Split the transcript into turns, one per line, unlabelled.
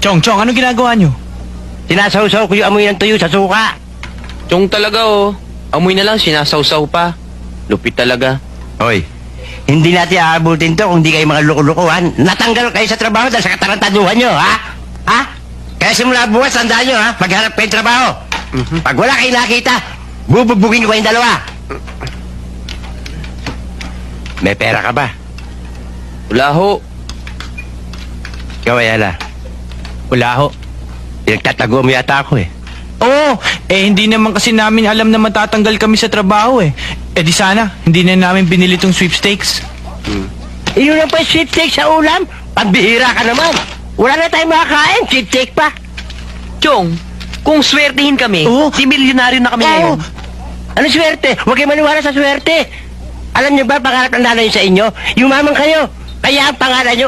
Chong, anong ginagawa nyo?
Sinasawsaw ko yung amoy ng tuyo sa suka.
Chong talaga oh. Amoy na lang, sinasawsaw pa. Lupit talaga.
Hoy, hindi natin aabutin to kung di kayo mga lukulukuhan. Natanggal kayo sa trabaho dahil sa katarantaduhan nyo, ha? Ha? Kaya simula bukas, tandaan nyo, ha? Maghanap kayo ng trabaho. Pag wala kayo nakita, bubugbugin ko kayong dalawa. May pera ka ba?
Wala ho.
Ikaw, Ayala.
Wala ho.
Pinagtatago mo yata ako, eh.
Oo, hindi naman kasi namin alam na matatanggal kami sa trabaho eh. Di sana, hindi na namin binili tong sweepstakes.
Iyon lang pa yung sweepstake sa ulam. Pambihira ka naman. Wala na tayong makakain, sweepstake pa.
Chong, kung swertihin kami,
Oo.
di milyonaryo na kami
Oo.
ngayon.
Ano swerte? Huwag kayo maniwala sa swerte. Alam niyo ba, pangarap ng nanay sa inyo? Yumaman kayo. Kaya ang pangalan niyo,